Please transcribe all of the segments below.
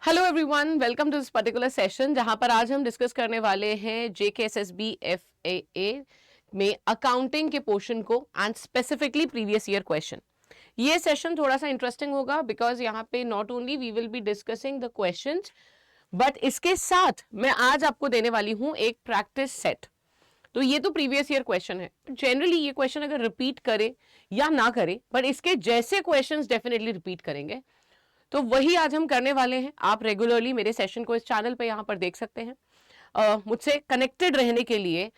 Hello everyone, welcome to this particular session जहां पर आज हम डिस्कस करने वाले हैं जेकेएसएसबी एफएए में अकाउंटिंग के पोर्शन को and specifically previous year question. ये सेशन थोड़ा सा इंटरेस्टिंग होगा बिकॉज यहाँ पे not only we will be discussing the questions but इसके साथ मैं आज आपको देने वाली हूं एक प्रैक्टिस सेट। तो ये तो प्रीवियस ईयर क्वेश्चन है, जनरली ये क्वेश्चन अगर रिपीट करे या ना करे बट इसके जैसे क्वेश्चंस डेफिनेटली रिपीट करेंगे, तो वही आज हम करने वाले हैं। आप रेगुलरली मेरे सेशन को इस चैनल पे यहाँ पर देख सकते हैं। मुझसे कनेक्टेड रहने के लिए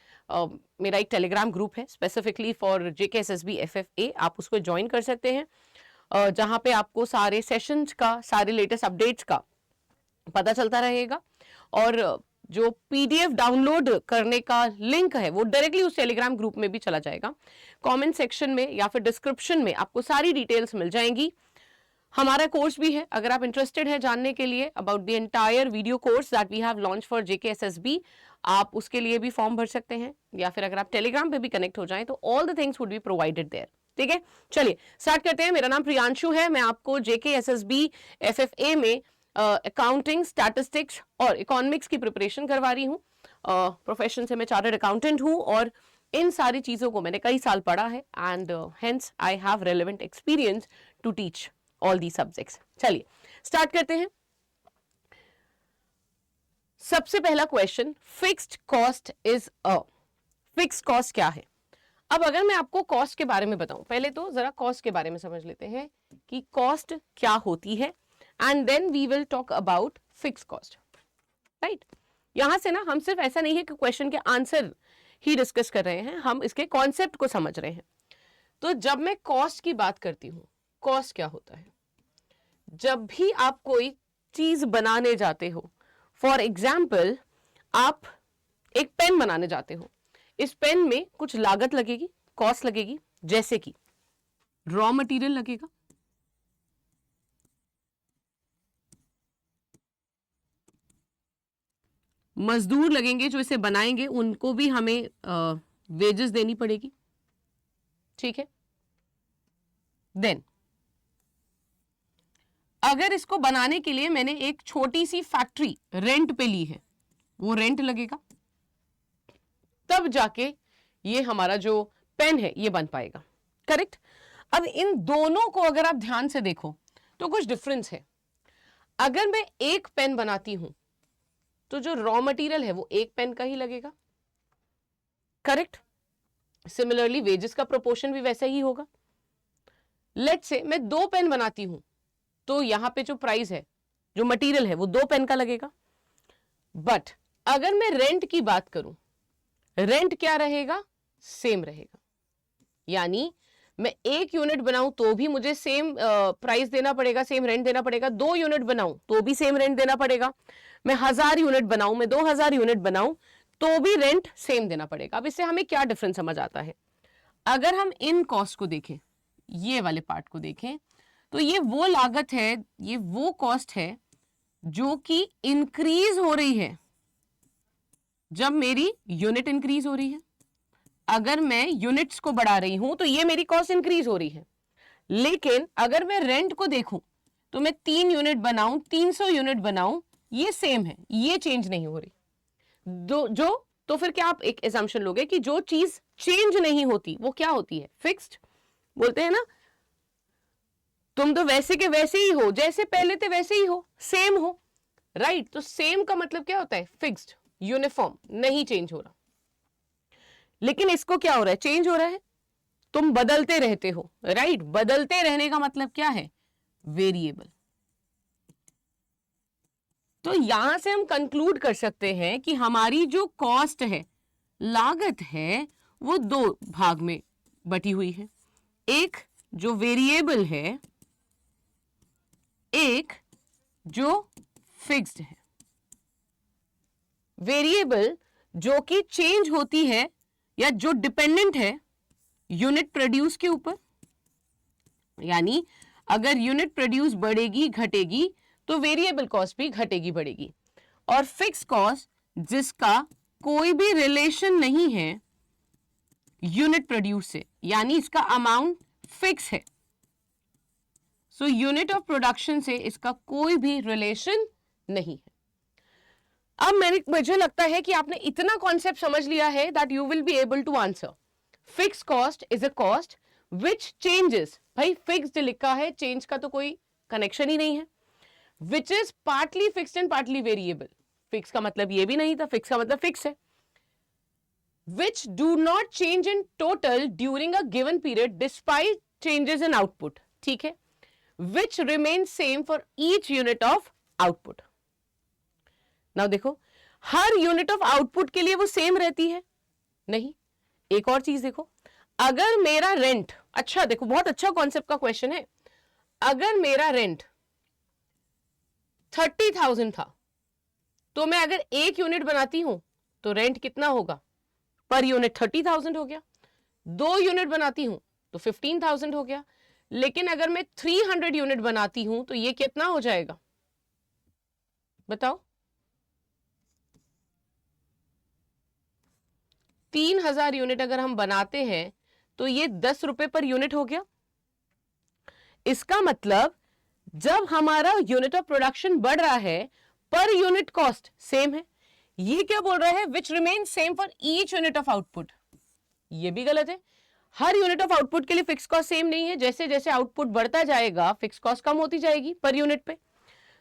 मेरा एक टेलीग्राम ग्रुप है स्पेसिफिकली फॉर जेकेएसएसबी एफएफए, आप उसको ज्वाइन कर सकते हैं जहाँ पे आपको सारे सेशंस का, सारे लेटेस्ट अपडेट्स का पता चलता रहेगा। और जो पीडीएफ डाउनलोड करने का लिंक है वो डायरेक्टली उस टेलीग्राम ग्रुप में भी चला जाएगा। कमेंट सेक्शन में या फिर डिस्क्रिप्शन में आपको सारी डिटेल्स मिल जाएंगी। हमारा कोर्स भी है, अगर आप इंटरेस्टेड है जानने के लिए about the entire video course that we have launch for JKSSB, आप उसके लिए भी फॉर्म भर सकते हैं या फिर अगर आप टेलीग्राम पे भी कनेक्ट हो जाएं तो all the things would be provided there. ठीक है, चलिए स्टार्ट करते हैं। मेरा नाम प्रियांशु है, मैं आपको जेकेएसएसबी एफएफए में अकाउंटिंग, स्टैटिस्टिक्स और इकोनॉमिक्स की प्रिपरेशन करवा रही हूँ। प्रोफेशन से मैं चार्टर्ड अकाउंटेंट हूँ और इन सारी चीजों को मैंने कई साल पढ़ा है and hence I have relevant experience to teach all the subjects. चलिए स्टार्ट करते हैं। सबसे पहला question, fixed cost is a. Fixed cost क्या है? अब अगर मैं आपको कॉस्ट के बारे में बताऊं, पहले तो जरा कॉस्ट के बारे में समझ लेते हैं कि कॉस्ट क्या होती है and then we will talk about fixed cost. Right, यहां से ना हम सिर्फ ऐसा नहीं है कि क्वेश्चन के आंसर ही डिस्कस कर रहे हैं, हम इसके कॉन्सेप्ट को समझ रहे हैं। तो जब मैं कॉस्ट की बात करती हूं, कॉस्ट क्या होता है? जब भी आप कोई चीज बनाने जाते हो, फॉर एग्जाम्पल आप एक पेन बनाने जाते हो, इस पेन में कुछ लागत लगेगी, कॉस्ट लगेगी, जैसे कि रॉ मटेरियल लगेगा, मजदूर लगेंगे जो इसे बनाएंगे, उनको भी हमें वेजेस देनी पड़ेगी। ठीक है, देन अगर इसको बनाने के लिए मैंने एक छोटी सी फैक्ट्री रेंट पे ली है, वो रेंट लगेगा, तब जाके ये हमारा जो पेन है ये बन पाएगा। करेक्ट। अब इन दोनों को अगर आप ध्यान से देखो तो कुछ डिफरेंस है। अगर मैं एक पेन बनाती हूं तो जो रॉ मटेरियल है वो एक पेन का ही लगेगा। करेक्ट। सिमिलरली वेजेस का प्रोपोर्शन भी वैसा ही होगा। लेट्स से मैं दो पेन बनाती हूं तो यहां पे जो प्राइस है, जो मटेरियल है, वो दो पेन का लगेगा। बट अगर मैं रेंट की बात करूं, रेंट क्या रहेगा? सेम रहेगा। यानी मैं एक यूनिट बनाऊं तो भी मुझे सेम प्राइस देना पड़ेगा, सेम रेंट देना पड़ेगा। दो यूनिट बनाऊं तो भी सेम रेंट देना पड़ेगा। मैं 1000 यूनिट बनाऊं, मैं 2000 यूनिट बनाऊं तो भी रेंट सेम देना पड़ेगा। अब इससे हमें क्या डिफरेंस समझ आता है? अगर हम इन कॉस्ट को देखें, ये वाले पार्ट को देखें, तो ये वो लागत है, ये वो कॉस्ट है जो कि इंक्रीज हो रही है जब मेरी यूनिट इंक्रीज हो रही है। अगर मैं यूनिट्स को बढ़ा रही हूं तो ये मेरी कॉस्ट इंक्रीज हो रही है। लेकिन अगर मैं रेंट को देखूं तो मैं 3 यूनिट बनाऊं, 300 यूनिट बनाऊं, ये सेम है, ये चेंज नहीं हो रही। तो फिर क्या आप एक एजम्पशन लोगे कि जो चीज चेंज नहीं होती वो क्या होती है? फिक्स्ड। बोलते हैं ना, तुम तो वैसे के वैसे ही हो, जैसे पहले थे वैसे ही हो, सेम हो। राइट, तो सेम का मतलब क्या होता है? फिक्स्ड, यूनिफॉर्म, नहीं चेंज हो रहा। लेकिन इसको क्या हो रहा है? चेंज हो रहा है। तुम बदलते रहते हो। राइट, बदलते रहने का मतलब क्या है? वेरिएबल। तो यहां से हम कंक्लूड कर सकते हैं कि हमारी जो कॉस्ट है, लागत है, वो दो भाग में बटी हुई है। एक जो वेरिएबल है, एक जो फिक्स्ड है। वेरिएबल जो कि चेंज होती है या जो डिपेंडेंट है यूनिट प्रोड्यूस के ऊपर, यानी अगर यूनिट प्रोड्यूस बढ़ेगी घटेगी तो वेरिएबल कॉस्ट भी घटेगी बढ़ेगी। और फिक्स कॉस्ट जिसका कोई भी रिलेशन नहीं है यूनिट प्रोड्यूस से, यानी इसका अमाउंट फिक्स है। सो यूनिट ऑफ प्रोडक्शन से इसका कोई भी रिलेशन नहीं है। अब मुझे लगता है कि आपने इतना कॉन्सेप्ट समझ लिया है that you will be able to answer. Fix cost is a cost which changes, भाई फिक्स्ड लिखा है, चेंज का तो कोई कनेक्शन ही नहीं है। Which is partly fixed and partly variable, fix का मतलब ये भी नहीं था, फिक्स का मतलब फिक्स है। Which do not change in total during a given period despite changes in output, ठीक है। Which remain same for each unit of output. Now देखो, हर यूनिट ऑफ आउटपुट के लिए वो सेम रहती है नहीं। एक और चीज देखो, अगर मेरा रेंट, अच्छा देखो बहुत अच्छा कॉन्सेप्ट का क्वेश्चन है, अगर मेरा रेंट 30,000 था तो मैं अगर एक यूनिट बनाती हूं तो रेंट कितना होगा, पर यूनिट 30,000 हो गया। 2 यूनिट बनाती हूं तो 15,000 हो गया। लेकिन अगर मैं 300 यूनिट बनाती हूं तो ये कितना हो जाएगा बताओ? 3,000 यूनिट अगर हम बनाते हैं तो ये 10 रुपए पर यूनिट हो गया। इसका मतलब जब हमारा यूनिट ऑफ प्रोडक्शन बढ़ रहा है पर यूनिट कॉस्ट सेम है। ये क्या बोल रहा है, which remain same for each unit of output, ये भी गलत है। हर यूनिट ऑफ आउटपुट के लिए फिक्स कॉस्ट सेम नहीं है, जैसे जैसे आउटपुट बढ़ता जाएगा फिक्स कॉस्ट कम होती जाएगी पर यूनिट पे।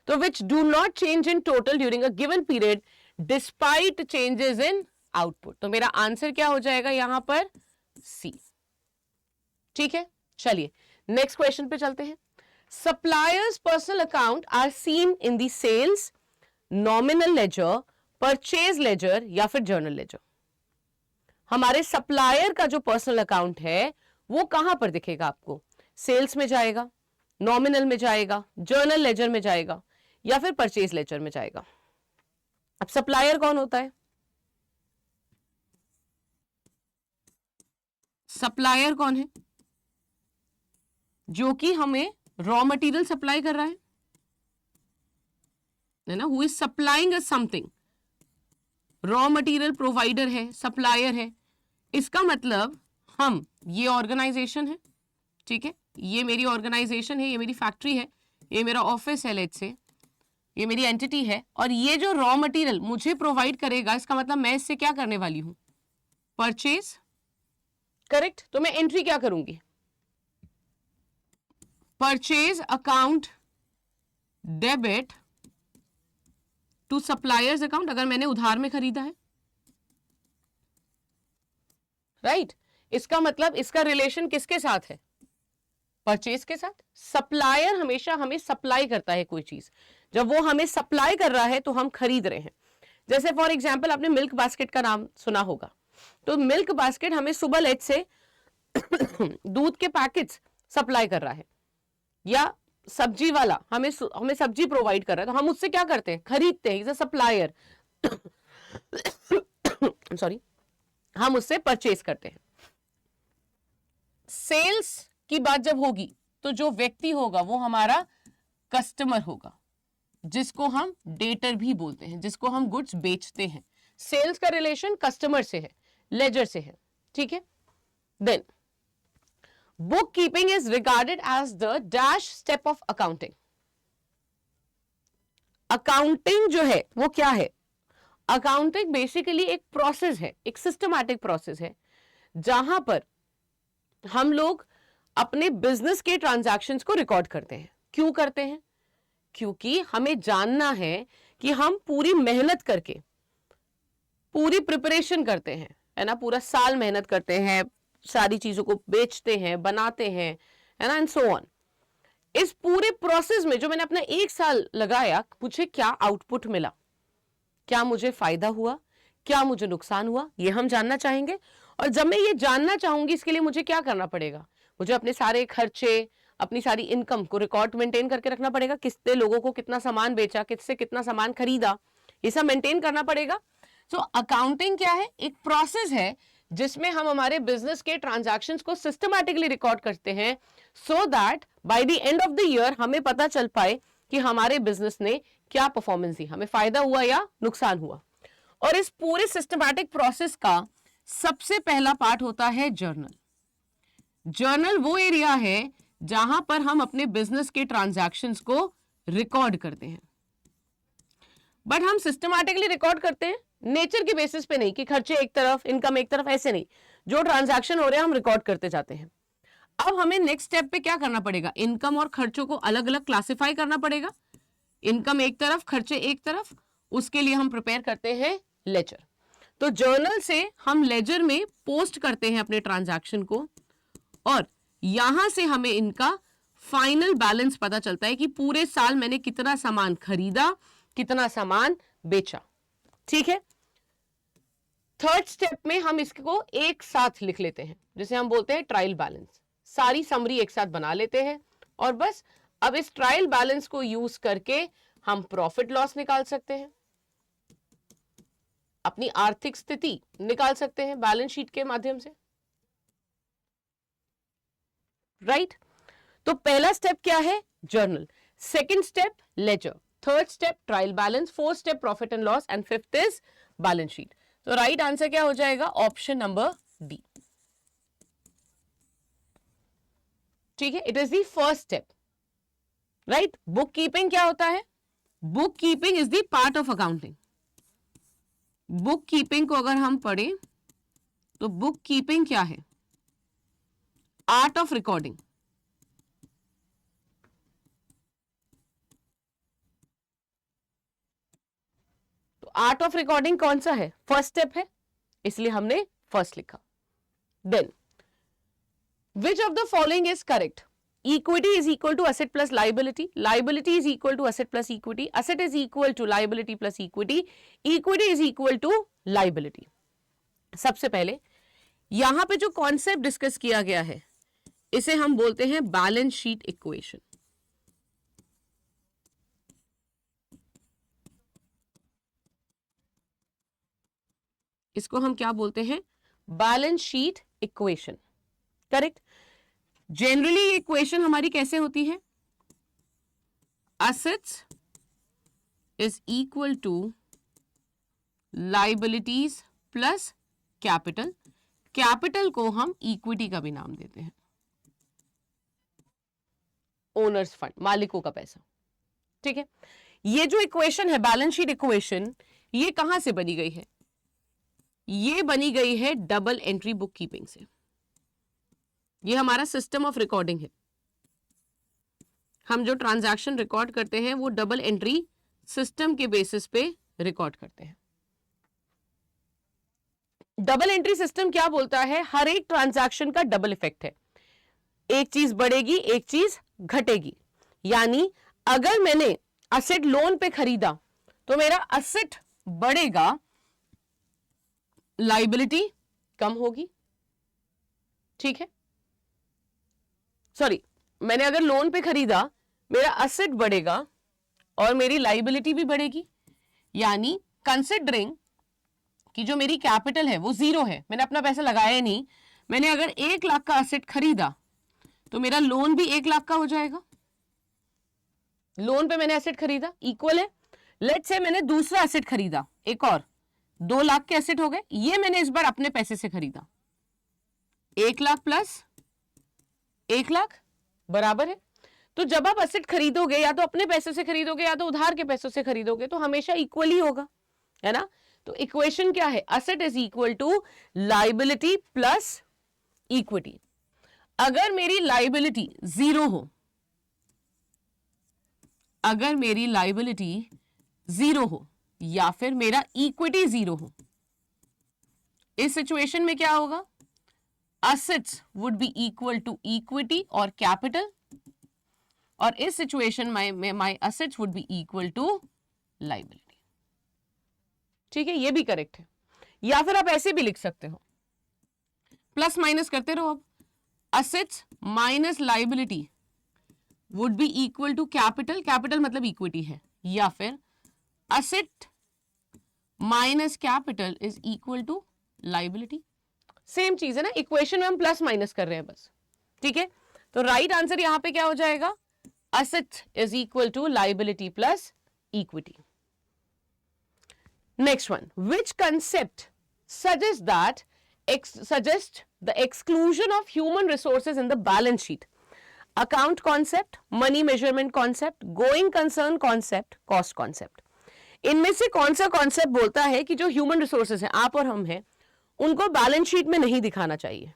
तो which do not change in total during a given period despite changes in output. तो मेरा आंसर क्या हो जाएगा यहां पर, सी। ठीक है, चलिए नेक्स्ट क्वेश्चन पे चलते हैं। Suppliers personal account are seen in the sales, nominal ledger, purchase ledger या फिर जर्नल लेजर। हमारे सप्लायर का जो पर्सनल अकाउंट है वो कहां पर दिखेगा आपको, सेल्स में जाएगा, नॉमिनल में जाएगा, जर्नल लेजर में जाएगा या फिर परचेज लेजर में जाएगा। अब सप्लायर कौन होता है, सप्लायर कौन है, जो कि हमें रॉ मटेरियल सप्लाई कर रहा है ना, who is supplying us something. Raw material provider है, सप्लायर है। इसका मतलब हम, ये ऑर्गेनाइजेशन है, ठीक है, ये मेरी ऑर्गेनाइजेशन है, ये मेरी फैक्ट्री है, ये मेरा ऑफिस है, लेट्स से ये मेरी एंटिटी है, और ये जो रॉ मटेरियल मुझे प्रोवाइड करेगा, इसका मतलब मैं इससे क्या करने वाली हूं, परचेज, करेक्ट। तो मैं एंट्री क्या करूंगी, purchase account debit to suppliers account, अगर मैंने उधार में खरीदा है, राइट। इसका मतलब इसका रिलेशन किसके साथ है, परचेज के साथ। सप्लायर हमेशा हमें सप्लाई करता है कोई चीज, जब वो हमें सप्लाई कर रहा है तो हम खरीद रहे हैं। जैसे फॉर एग्जांपल आपने मिल्क बास्केट का नाम सुना होगा, तो मिल्क बास्केट हमें सुबह लेट से दूध के पैकेट्स सप्लाई कर रहा है, या सब्जी वाला हमें सब्जी प्रोवाइड कर रहा है, तो हम उससे क्या करते हैं, खरीदते हैं, इज अ सप्लायर। सॉरी, हम उससे परचेज करते हैं। सेल्स की बात जब होगी तो जो व्यक्ति होगा वो हमारा कस्टमर होगा, जिसको हम डेटर भी बोलते हैं, जिसको हम गुड्स बेचते हैं। सेल्स का रिलेशन कस्टमर से है, लेजर से है, ठीक है। Then book keeping is regarded as the dash step of accounting. Accounting जो है वो क्या है, अकाउंटिंग बेसिकली एक प्रोसेस है, एक सिस्टमैटिक प्रोसेस है, जहां पर हम लोग अपने बिजनेस के ट्रांजैक्शंस को रिकॉर्ड करते हैं। क्यों करते हैं, क्योंकि हमें जानना है कि हम पूरी मेहनत करके, पूरी प्रिपरेशन करते हैं, है ना, पूरा साल मेहनत करते हैं, सारी चीजों को बेचते हैं, बनाते हैं, है ना, एंड सो ऑन। इस पूरे प्रोसेस में जो मैंने अपना 1 साल लगाया, मुझे क्या आउटपुट मिला, क्या मुझे फायदा हुआ, क्या मुझे नुकसान हुआ, ये हम जानना चाहेंगे। और जब मैं ये जानना चाहूंगी, इसके लिए मुझे क्या करना पड़ेगा, मुझे अपने सारे खर्चे, अपनी सारी इनकम को रिकॉर्ड मेंटेन करके रखना पड़ेगा, कितने लोगों को कितना सामान बेचा, किससे कितना सामान खरीदा, ये सब मेंटेन करना पड़ेगा। सो अकाउंटिंग क्या है, एक प्रोसेस है जिसमें हम हमारे बिजनेस के ट्रांजैक्शंस को सिस्टमैटिकली रिकॉर्ड करते हैं, so that by the end of the year हमें पता चल पाए कि हमारे बिजनेस ने क्या परफॉर्मेंस दी, हमें फायदा हुआ या नुकसान हुआ। और इस पूरे सिस्टमैटिक प्रोसेस का सबसे पहला पार्ट होता है जर्नल। जर्नल वो एरिया है जहां पर हम अपने बिजनेस के ट्रांजैक्शंस को रिकॉर्ड करते हैं। बट हम सिस्टमैटिकली रिकॉर्ड करते हैं, नेचर के बेसिस पे नहीं कि खर्चे एक तरफ इनकम एक तरफ, ऐसे नहीं, जो ट्रांजैक्शन हो रहे हैं हम रिकॉर्ड करते जाते हैं। अब हमें नेक्स्ट स्टेप पे क्या करना पड़ेगा, इनकम और खर्चों को अलग अलग क्लासिफाई करना पड़ेगा, इनकम एक तरफ खर्चे एक तरफ, उसके लिए हम प्रिपेयर करते हैं लेजर। तो जर्नल से हम लेजर में पोस्ट करते हैं अपने ट्रांजैक्शन को, और यहां से हमें इनका फाइनल बैलेंस पता चलता है कि पूरे साल मैंने कितना सामान खरीदा, कितना सामान बेचा। ठीक है, थर्ड स्टेप में हम इसको एक साथ लिख लेते हैं, जिसे हम बोलते हैं ट्रायल बैलेंस। सारी समरी एक साथ बना लेते हैं और बस अब इस ट्रायल बैलेंस को यूज करके हम प्रॉफिट लॉस निकाल सकते हैं, अपनी आर्थिक स्थिति निकाल सकते हैं बैलेंस शीट के माध्यम से। राइट तो पहला स्टेप क्या है, journal, second step ledger, third step trial balance, fourth step profit and loss and fifth is balance sheet. तो राइट आंसर क्या हो जाएगा, ऑप्शन नंबर डी। ठीक है, it is the first step. Right, book keeping क्या होता है, book keeping is the part of accounting. Book keeping को अगर हम पढ़ें तो बुक कीपिंग क्या है, आर्ट ऑफ रिकॉर्डिंग। तो आर्ट ऑफ रिकॉर्डिंग कौन सा है, फर्स्ट स्टेप है, इसलिए हमने फर्स्ट लिखा। Then which of the following is correct, equity is equal to asset plus liability, liability is equal to asset plus equity, asset is equal to liability plus equity, equity is equal to liability। सबसे पहले यहां पे जो concept discuss किया गया है इसे हम बोलते हैं बैलेंस शीट इक्वेशन। इसको हम क्या बोलते हैं, balance sheet equation. Correct, generally ये इक्वेशन हमारी कैसे होती है, assets is equal to liabilities plus capital, capital को हम इक्विटी का भी नाम देते हैं, ओनर्स फंड, मालिकों का पैसा। ठीक है, ये जो इक्वेशन है बैलेंस शीट इक्वेशन, ये कहां से बनी गई है, ये बनी गई है डबल एंट्री बुक कीपिंग से। ये हमारा सिस्टम ऑफ रिकॉर्डिंग है, हम जो ट्रांजैक्शन रिकॉर्ड करते हैं वो डबल एंट्री सिस्टम के बेसिस पे रिकॉर्ड करते हैं। डबल एंट्री सिस्टम क्या बोलता है, हर एक ट्रांजैक्शन का डबल इफेक्ट है, एक चीज बढ़ेगी एक चीज घटेगी। यानी अगर मैंने असेट लोन पे खरीदा तो मेरा असेट बढ़ेगा, लाइबिलिटी कम होगी। ठीक है, सॉरी, मैंने अगर लोन पे खरीदा मेरा असेट बढ़ेगा और मेरी लाइबिलिटी भी बढ़ेगी। यानी कंसिडरिंग कि जो मेरी कैपिटल है वो जीरो है, मैंने अपना पैसा लगाया नहीं, मैंने अगर 1 लाख का असेट खरीदा तो मेरा लोन भी 1 लाख का हो जाएगा। लोन पे मैंने एसेट खरीदा, इक्वल है। लेट्स से मैंने दूसरा एसेट खरीदा, एक और 2 लाख के एसेट हो गए, ये मैंने इस बार अपने पैसे से खरीदा, 1 लाख प्लस 1 लाख बराबर है। तो जब आप एसेट खरीदोगे या तो अपने पैसे से खरीदोगे या तो उधार के पैसों से खरीदोगे तो हमेशा इक्वल ही होगा, है ना। तो इक्वेशन क्या है, asset is equal to liability plus equity. अगर मेरी लाइबिलिटी जीरो हो, अगर मेरी लाइबिलिटी जीरो हो या फिर मेरा इक्विटी जीरो हो, इस सिचुएशन में क्या होगा, assets would be equal to equity और capital, और इस सिचुएशन में my assets would be equal to liability। ठीक है, ये भी करेक्ट है। या फिर आप ऐसे भी लिख सकते हो, प्लस माइनस करते रहो। अब assets minus liability would be equal to capital, capital मतलब इक्विटी है, या फिर asset minus capital is equal to liability. Same चीज है ना, इक्वेशन में हम प्लस माइनस कर रहे हैं बस। ठीक है, तो राइट आंसर यहां पे क्या हो जाएगा, asset is equal to liability plus equity। Next one, which concept suggests the exclusion of human resources in the balance sheet? Account concept, money measurement concept, going concern concept, cost concept। इनमें से कौन सा concept बोलता है कि जो human resources हैं, आप और हम हैं, उनको बैलेंस शीट में नहीं दिखाना चाहिए?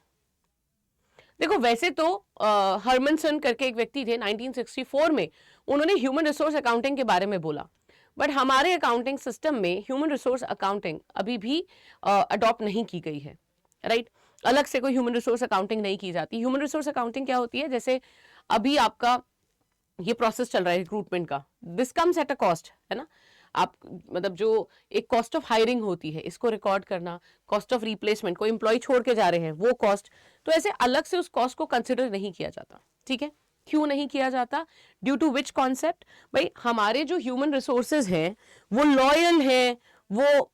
देखो वैसे तो हरमनसन करके एक व्यक्ति थे 1964 में, उन्होंने ह्यूमन रिसोर्स अकाउंटिंग के बारे में बोला, बट हमारे अकाउंटिंग सिस्टम में ह्यूमन रिसोर्स अकाउंटिंग अभी भी अडॉप्ट नहीं की गई है, राइट? अलग से कोई ह्यूमन रिसोर्स अकाउंटिंग नहीं की जाती। ह्यूमन रिसोर्स अकाउंटिंग क्या होती है, जैसे अभी आपका ये प्रोसेस चल रहा है रिक्रूटमेंट का, this comes at a cost, है ना? आप मतलब जो एक कॉस्ट ऑफ हायरिंग होती है, इसको रिकॉर्ड करना, कॉस्ट ऑफ रिप्लेसमेंट, कोई एम्प्लॉय छोड़ के जा रहे हैं वो कॉस्ट, तो ऐसे अलग से उस कॉस्ट को कंसिडर नहीं किया जाता, ठीक है? क्यों नहीं किया जाता? Due to which concept? भाई हमारे जो ह्यूमन रिसोर्सेज हैं वो लॉयल है, वो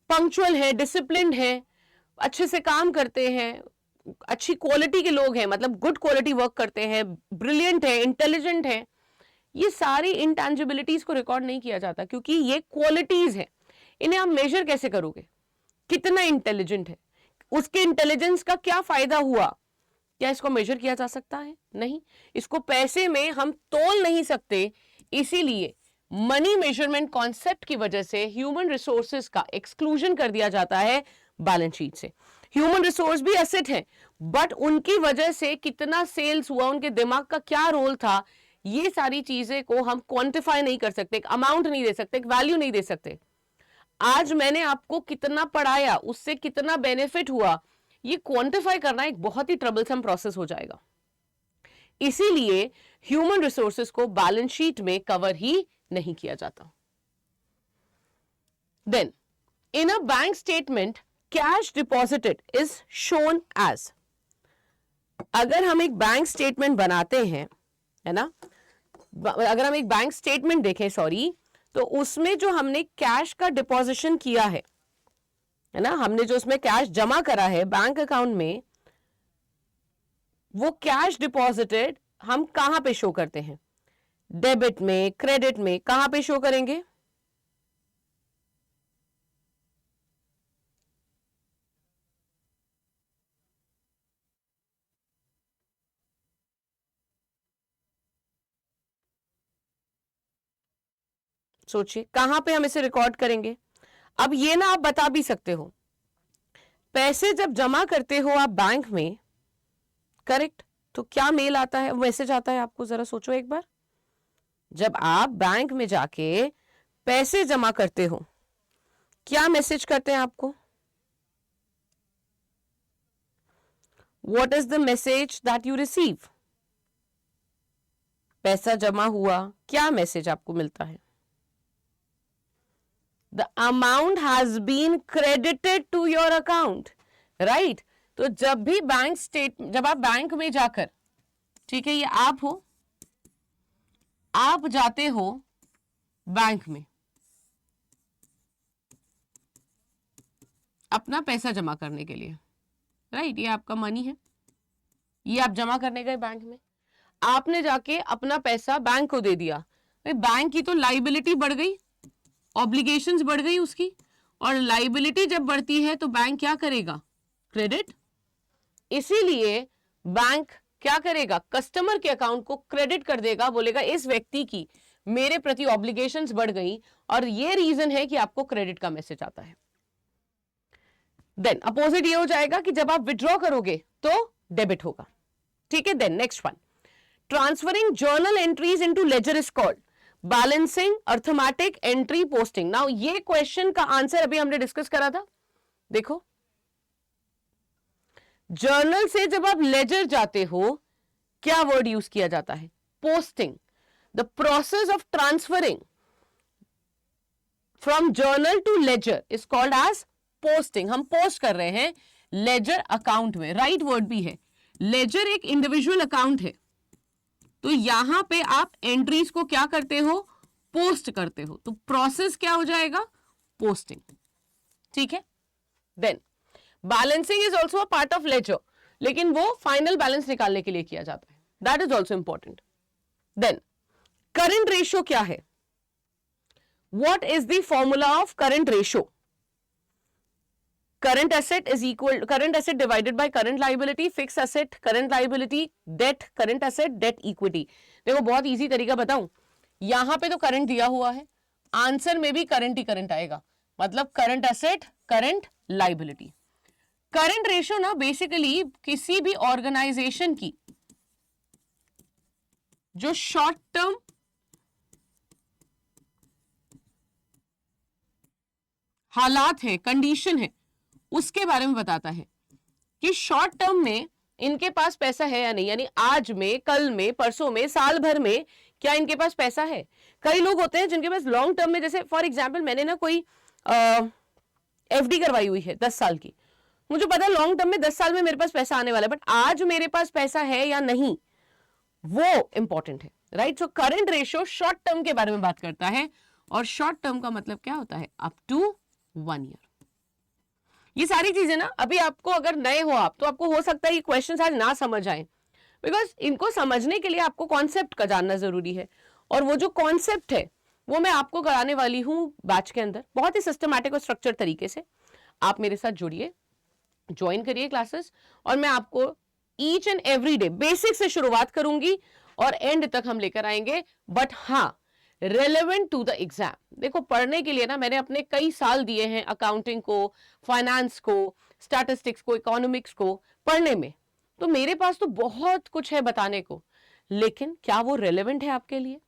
पंक्चुअल है, डिसिप्लिन है, अच्छे से काम करते हैं, अच्छी क्वालिटी के लोग हैं, मतलब गुड क्वालिटी वर्क करते हैं, ब्रिलियंट है, इंटेलिजेंट है, ये सारी इंटेंजिबिलिटीज को रिकॉर्ड नहीं किया जाता क्योंकि ये क्वालिटीज है। इन्हें आप मेजर कैसे करोगे? कितना इंटेलिजेंट है, उसके इंटेलिजेंस का क्या फायदा हुआ, क्या इसको मेजर किया जा सकता है? नहीं। इसको पैसे में हम तोल नहीं सकते, इसीलिए मनी मेजरमेंट कॉन्सेप्ट की वजह से ह्यूमन रिसोर्सेज का एक्सक्लूजन कर दिया जाता है बैलेंस शीट से। ह्यूमन रिसोर्स भी एसेट है, बट उनकी वजह से कितना सेल्स हुआ, उनके दिमाग का क्या रोल था, ये सारी चीजें को हम क्वांटिफाई नहीं कर सकते, एक अमाउंट नहीं दे सकते, एक वैल्यू नहीं दे सकते। आज मैंने आपको कितना पढ़ाया, उससे कितना बेनिफिट हुआ, ये क्वांटिफाई करना एक बहुत ही ट्रबलसम प्रोसेस हो जाएगा। इसीलिए ह्यूमन रिसोर्सेज को बैलेंस शीट में कवर ही नहीं किया जाता। Then in a bank statement cash deposited is shown as, अगर हम एक बैंक स्टेटमेंट बनाते हैं, है ना, अगर हम एक बैंक स्टेटमेंट देखें, सॉरी, तो उसमें जो हमने कैश का डिपॉजिशन किया है ना, हमने जो उसमें कैश जमा करा है बैंक अकाउंट में, वो कैश डिपॉजिटेड हम कहां पे शो करते हैं? डेबिट में, क्रेडिट में, कहां पे शो करेंगे? सोचिए कहां पे हम इसे रिकॉर्ड करेंगे। अब ये ना आप बता भी सकते हो, पैसे जब जमा करते हो आप बैंक में, करेक्ट, तो क्या मेल आता है, मैसेज आता है आपको? जरा सोचो एक बार, जब आप बैंक में जाके पैसे जमा करते हो, क्या मैसेज करते हैं आपको? What is the message that you receive? पैसा जमा हुआ, क्या मैसेज आपको मिलता है? The amount has been credited to your account, right? तो जब भी जब आप बैंक में जाकर, ठीक है, ये आप हो, आप जाते हो बैंक में अपना पैसा जमा करने के लिए, राइट? ये आपका मनी है, ये आप जमा करने गए बैंक में, आपने जाके अपना पैसा बैंक को दे दिया, बैंक की तो लाइबिलिटी बढ़ गई, ऑब्लिगेशंस बढ़ गई उसकी, और लाइबिलिटी जब बढ़ती है तो बैंक क्या करेगा? क्रेडिट। इसीलिए बैंक क्या करेगा? कस्टमर के अकाउंट को क्रेडिट कर देगा, बोलेगा इस व्यक्ति की मेरे प्रति ऑब्लिगेशंस बढ़ गई, और ये रीजन है कि आपको क्रेडिट का मैसेज आता है। देन अपोजिट ये हो जाएगा कि जब आप विड्रॉ करोगे तो डेबिट होगा, ठीक है? Then next one, transferring journal entries into ledger is called balancing, arithmetic, entry, posting. Now ये क्वेश्चन का आंसर अभी हमने डिस्कस करा था, देखो, जर्नल से जब आप लेजर जाते हो, क्या वर्ड यूज किया जाता है? Posting. The process of transferring from journal to ledger is called as posting. हम पोस्ट कर रहे हैं लेजर अकाउंट में, राइट वर्ड भी है। लेजर एक इंडिविजुअल अकाउंट है, तो यहां पे आप एंट्रीज को क्या करते हो? पोस्ट करते हो, तो प्रोसेस क्या हो जाएगा? पोस्टिंग, ठीक है? Then balancing is also a part of ledger, लेकिन वो फाइनल बैलेंस निकालने के लिए किया जाता है, that is also important. Then current ratio क्या है? What is the formula of current ratio? current asset divided by current liability, fixed asset, current liability, debt, current asset, debt equity। देखो बहुत इजी तरीका बताऊं, यहां पे तो करंट दिया हुआ है, आंसर में भी करंट ही करंट आएगा, मतलब current asset current liability. Current ratio ना बेसिकली किसी भी ऑर्गेनाइजेशन की जो शॉर्ट टर्म हालात है, कंडीशन है, उसके बारे में बताता है कि शॉर्ट टर्म में इनके पास पैसा है या नहीं, यानी आज में, कल में, परसों में, साल भर में क्या इनके पास पैसा है। कई लोग होते हैं जिनके पास लॉन्ग टर्म में, जैसे फॉर एग्जांपल मैंने ना कोई एफडी करवाई हुई है 10 साल की, मुझे पता है लॉन्ग टर्म में 10 साल में मेरे पास पैसा आने वाला है, बट आज मेरे पास पैसा है या नहीं वो इंपॉर्टेंट है, right. So current ratio short term के बारे में बात करता है, और शॉर्ट टर्म का मतलब क्या होता है, अप टू 1 ईयर। ये सारी चीजें ना अभी आपको, अगर नए हो आप, तो आपको हो सकता है ये क्वेश्चन आज ना समझ आए, बिकॉज इनको समझने के लिए आपको कॉन्सेप्ट का जानना जरूरी है, और वो जो कॉन्सेप्ट है वो मैं आपको कराने वाली हूं बैच के अंदर, बहुत ही सिस्टमैटिक और स्ट्रक्चर तरीके से। आप मेरे साथ जुड़िए, ज्वाइन करिए क्लासेस, और मैं आपको each and every day basic से शुरुआत करूंगी और एंड तक हम लेकर आएंगे, बट हाँ रेलेवेंट टू द एग्जाम। देखो पढ़ने के लिए ना मैंने अपने कई साल दिए हैं अकाउंटिंग को, फाइनेंस को, स्टैटिस्टिक्स को, इकोनॉमिक्स को पढ़ने में, तो मेरे पास तो बहुत कुछ है बताने को, लेकिन क्या वो रेलेवेंट है आपके लिए?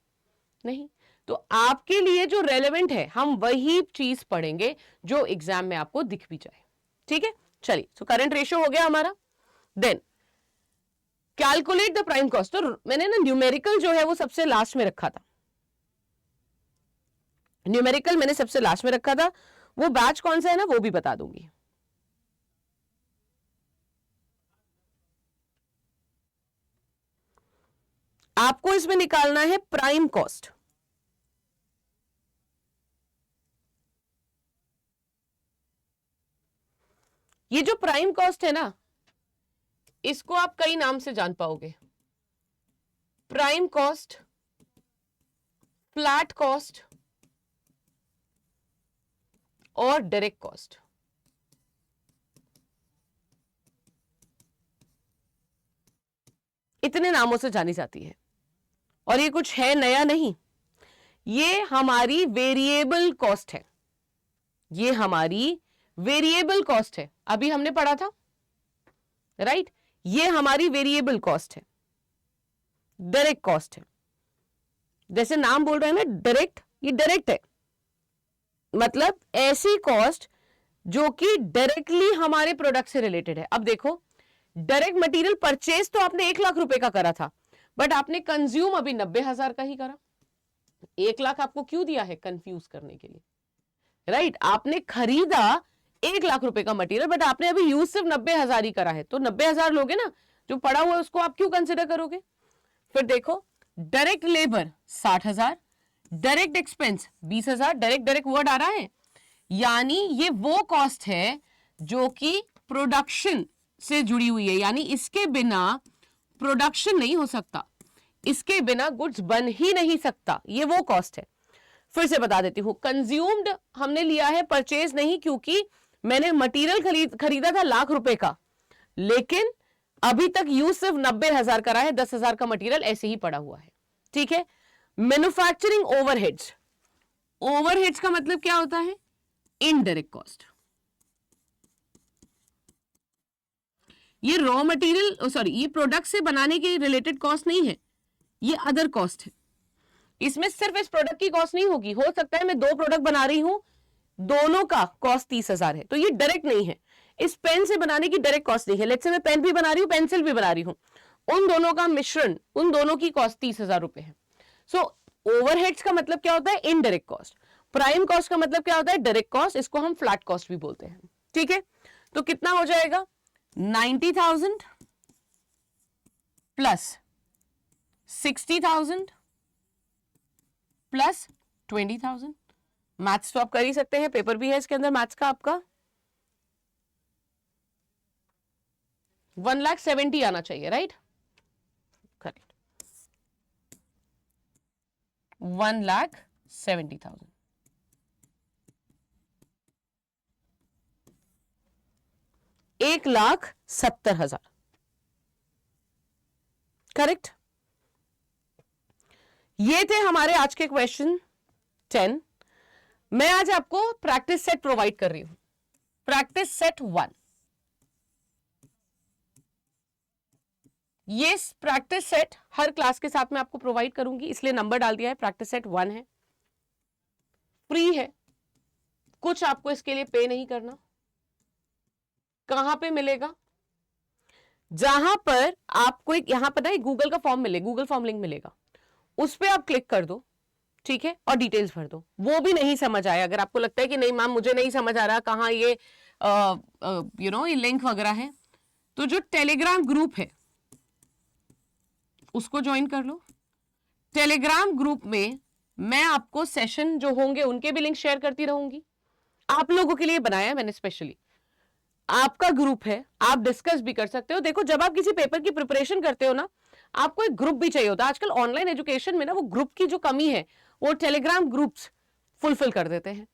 नहीं। तो आपके लिए जो रेलेवेंट है हम वही चीज पढ़ेंगे जो एग्जाम में आपको दिख भी जाए, ठीक है। चलिए, सो करंट रेशियो हो गया हमारा। Then calculate the prime cost, तो मैंने ना न्यूमेरिकल जो है वो सबसे लास्ट में रखा था, न्यूमेरिकल मैंने सबसे लास्ट में रखा था, वो बैच कौन सा है ना वो भी बता दूंगी। आपको इसमें निकालना है प्राइम कॉस्ट। ये जो प्राइम कॉस्ट है ना, इसको आप कई नाम से जान पाओगे, प्राइम कॉस्ट, फ्लैट कॉस्ट और डायरेक्ट कॉस्ट। इतने नामों से जानी जाती है, और ये कुछ है नया नहीं, ये हमारी वेरिएबल कॉस्ट है, ये हमारी वेरिएबल कॉस्ट है, अभी हमने पढ़ा था, राइट। ये हमारी वेरिएबल कॉस्ट है, डायरेक्ट कॉस्ट है, जैसे नाम बोल रहे हैं ना डायरेक्ट, ये डायरेक्ट है, मतलब ऐसी कॉस्ट जो कि डायरेक्टली हमारे प्रोडक्ट से रिलेटेड है। अब देखो डायरेक्ट मटेरियल परचेज तो आपने 1 लाख रुपए का करा था, बट आपने कंज्यूम अभी 90,000 का ही करा। 1 लाख आपको क्यों दिया है? कंफ्यूज करने के लिए, राइट। आपने खरीदा 1 लाख रुपए का मटेरियल, बट आपने अभी यूज सिर्फ 90,000 ही करा है, तो 90,000 लोगे ना, जो पड़ा हुआ है उसको आप क्यों कंसिडर करोगे? फिर देखो direct labour 60,000, direct expense 20,000, direct word आ रहा है, यानी ये वो कॉस्ट है जो कि प्रोडक्शन से जुड़ी हुई है, यानी इसके बिना प्रोडक्शन नहीं हो सकता, इसके बिना गुड्स बन ही नहीं सकता, ये वो कॉस्ट है। फिर से बता देती हूं, कंज्यूम्ड हमने लिया है, परचेज नहीं, क्योंकि मैंने मटेरियल खरीदा था 1 लाख रुपए का, लेकिन अभी तक यूज सिर्फ 90,000 करा है, 10,000 का मटेरियल ऐसे ही पड़ा हुआ है, ठीक है। मैन्युफैक्चरिंग ओवरहेड्स, ओवरहेड्स का मतलब क्या होता है? Indirect cost. ये रॉ मटेरियल, सॉरी, ये प्रोडक्ट से बनाने के रिलेटेड कॉस्ट नहीं है, ये अदर कॉस्ट है। इसमें सिर्फ इस प्रोडक्ट की कॉस्ट नहीं होगी, हो सकता है मैं 2 प्रोडक्ट बना रही हूं, दोनों का कॉस्ट 30,000 है, तो ये डायरेक्ट नहीं है, इस पेन से बनाने की डायरेक्ट कॉस्ट नहीं है। लेट्स से मैं पेन भी बना रही हूं, पेंसिल भी बना रही हूं, उन दोनों का मिश्रण, उन दोनों की कॉस्ट 30,000 रुपए है। सो ओवरहेड्स का मतलब क्या होता है? Indirect cost. प्राइम कॉस्ट का मतलब क्या होता है? डायरेक्ट कॉस्ट, इसको हम फ्लैट कॉस्ट भी बोलते हैं, ठीक है। तो कितना हो जाएगा? 90,000 प्लस 60,000 प्लस 20,000। मैथ्स तो आप कर ही सकते हैं, पेपर भी है इसके अंदर मैथ्स का आपका। 1,70,000 आना चाहिए, राइट? करेक्ट, 1,70,000। $1,70,000, करेक्ट। ये थे हमारे आज के क्वेश्चन 10। मैं आज आपको प्रैक्टिस सेट प्रोवाइड कर रही हूं, प्रैक्टिस सेट 1। ये प्रैक्टिस सेट हर क्लास के साथ में आपको प्रोवाइड करूंगी, इसलिए नंबर डाल दिया है, प्रैक्टिस सेट 1 है, फ्री है, कुछ आपको इसके लिए पे नहीं करना। कहां पे मिलेगा? जहां पर आपको एक यहां पर ना एक गूगल का फॉर्म मिलेगा, गूगल फॉर्म लिंक मिलेगा, उस पर आप क्लिक कर दो, ठीक है, और डिटेल्स भर दो। वो भी नहीं समझ आया, अगर आपको लगता है कि नहीं मैम मुझे नहीं समझ आ रहा कहाँ ये ये लिंक वगैरह है, तो जो टेलीग्राम ग्रुप है उसको ज्वाइन कर लो। टेलीग्राम ग्रुप में मैं आपको सेशन जो होंगे उनके भी लिंक शेयर करती रहूंगी। आप लोगों के लिए बनाया है मैंने स्पेशली, आपका ग्रुप है, आप डिस्कस भी कर सकते हो। देखो जब आप किसी पेपर की प्रिपरेशन करते हो ना, आपको एक ग्रुप भी चाहिए होता है। आजकल ऑनलाइन एजुकेशन में ना वो ग्रुप की जो कमी है वो टेलीग्राम ग्रुप्स फुलफिल कर देते हैं,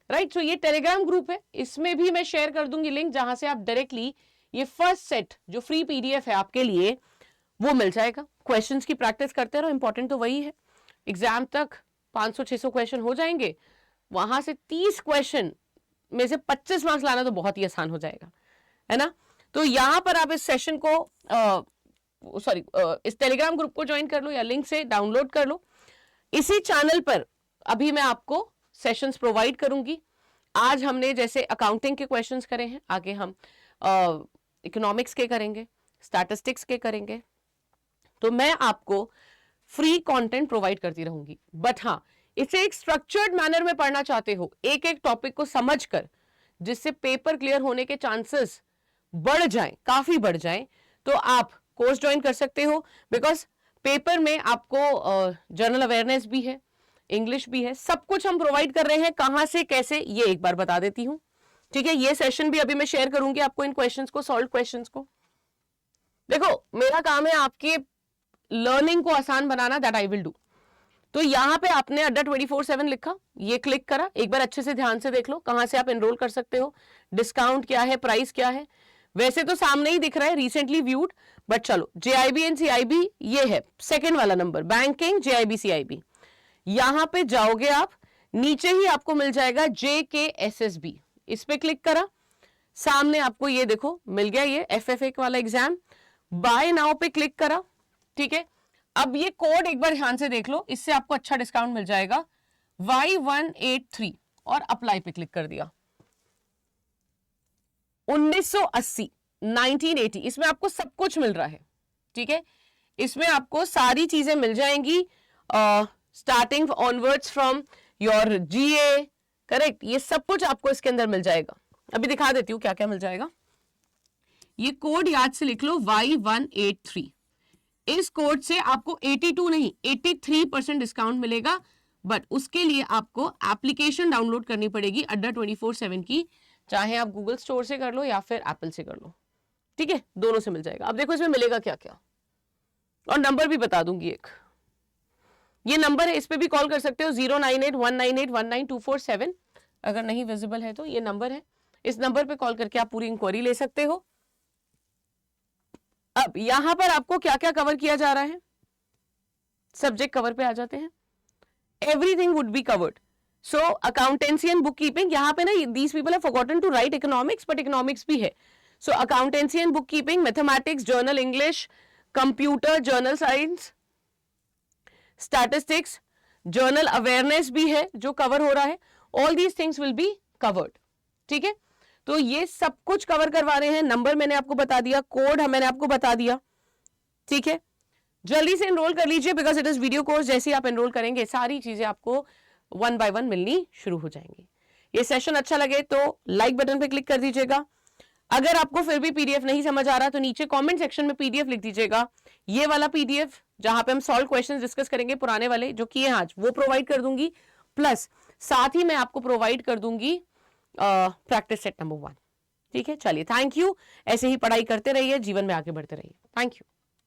राइट। सो ये टेलीग्राम ग्रुप है, इसमें भी मैं शेयर कर दूंगी लिंक, जहां से आप डायरेक्टली ये फर्स्ट सेट जो फ्री पीडीएफ है आपके लिए वो मिल जाएगा। क्वेश्चंस की प्रैक्टिस करते रहो, इंपॉर्टेंट तो वही है। एग्जाम तक 500-600 क्वेश्चन हो जाएंगे, वहां से 30 क्वेश्चन में से 25 मार्क्स लाना तो बहुत ही आसान हो जाएगा, है ना। तो यहां पर आप इस सेशन को इस टेलीग्राम ग्रुप को ज्वाइन कर लो या लिंक से डाउनलोड कर लो। इसी चैनल पर अभी मैं आपको सेशंस प्रोवाइड करूंगी। आज हमने जैसे अकाउंटिंग के क्वेश्चंस करे हैं, आगे हम इकोनॉमिक्स के करेंगे, स्टैटिस्टिक्स के करेंगे। तो मैं आपको फ्री कंटेंट प्रोवाइड करती रहूंगी, बट हाँ इसे एक स्ट्रक्चर्ड मैनर में पढ़ना चाहते हो, एक एक टॉपिक को समझकर, जिससे पेपर क्लियर होने के चांसेस बढ़ जाएं, काफी बढ़ जाएं, तो आप कोर्स ज्वाइन कर सकते हो। बिकॉज पेपर में आपको जनरल अवेयरनेस भी है, इंग्लिश भी है, सब कुछ हम प्रोवाइड कर रहे हैं। कहां से कैसे ये एक बार बता देती हूं, ठीक है। ये सेशन भी अभी मैं शेयर करूंगी आपको, इन क्वेश्चंस को, सॉल्व क्वेश्चंस को। देखो मेरा काम है आपके लर्निंग को आसान बनाना, दैट आई विल डू। तो यहां पे आपने अड्डा 24/7 लिखा, ये क्लिक करा, एक बार अच्छे से ध्यान से देख लो कहां से आप एनरोल कर सकते हो, डिस्काउंट क्या है, प्राइस क्या है। वैसे तो सामने ही दिख रहा है रिसेंटली व्यूड, बट चलो JIB एंड CIB ये है सेकंड वाला नंबर, बैंकिंग JIB CIB। यहां पे जाओगे आप, नीचे ही आपको मिल जाएगा JKSSB, इस पे क्लिक करा, सामने आपको ये देखो मिल गया ये FFA वाला एग्जाम। बाय नाउ पे क्लिक करा, ठीक है। अब ये कोड एक बार ध्यान से देख लो, इससे आपको अच्छा डिस्काउंट मिल जाएगा Y183, और अप्लाई पे क्लिक कर दिया। 1980 इसमें आपको सब कुछ मिल रहा है, ठीक है। इसमें आपको सारी चीजें मिल जाएंगी, starting onwards from your GA, correct. ये सब कुछ आपको इसके अंदर मिल जाएगा। अभी दिखा देती हूं क्या क्या मिल जाएगा। ये कोड याद से लिख लो, Y183। इस कोड से आपको 82 नहीं 83% डिस्काउंट मिलेगा, बट उसके लिए आपको एप्लीकेशन डाउनलोड करनी पड़ेगी अड्डा 24/7 की, चाहे आप गूगल स्टोर से कर लो या फिर एप्पल से कर लो, ठीक है, दोनों से मिल जाएगा। अब देखो इसमें मिलेगा क्या क्या, और नंबर भी बता दूंगी एक, ये नंबर है, इस पे भी कॉल कर सकते हो 09819819247। अगर नहीं विजिबल है तो ये नंबर है, इस नंबर पे कॉल करके आप पूरी इंक्वायरी ले सकते हो। अब यहां पर आपको क्या क्या कवर किया जा रहा है, सब्जेक्ट कवर पे आ जाते हैं, everything would be covered. So accountancy and bookkeeping, यहां पे ना these people have forgotten to write economics, but economics भी है। So accountancy and bookkeeping, mathematics, general English, computer, general science, statistics, general awareness भी है जो cover हो रहा है। All these things will be covered, ठीक है। तो ये सब कुछ कवर करवा रहे हैं। नंबर मैंने आपको बता दिया, कोड मैंने आपको बता दिया, ठीक है। जल्दी से एनरोल कर लीजिए, because it is video course. जैसे ही आप एनरोल करेंगे सारी चीजें आपको 1 by 1 मिलनी शुरू हो जाएंगी। ये सेशन अच्छा लगे तो लाइक बटन पे क्लिक कर दीजिएगा। अगर आपको फिर भी PDF नहीं समझ आ रहा तो नीचे कमेंट सेक्शन में PDF लिख दीजिएगा। ये वाला PDF जहां पे हम सॉल्व क्वेश्चंस डिस्कस करेंगे पुराने वाले जो किए आज, वो प्रोवाइड कर दूंगी, प्लस साथ ही मैं आपको प्रोवाइड कर दूंगी प्रैक्टिस सेट नंबर 1, ठीक है। चलिए, थैंक यू। ऐसे ही पढ़ाई करते रहिए, जीवन में आगे बढ़ते रहिए। Thank you.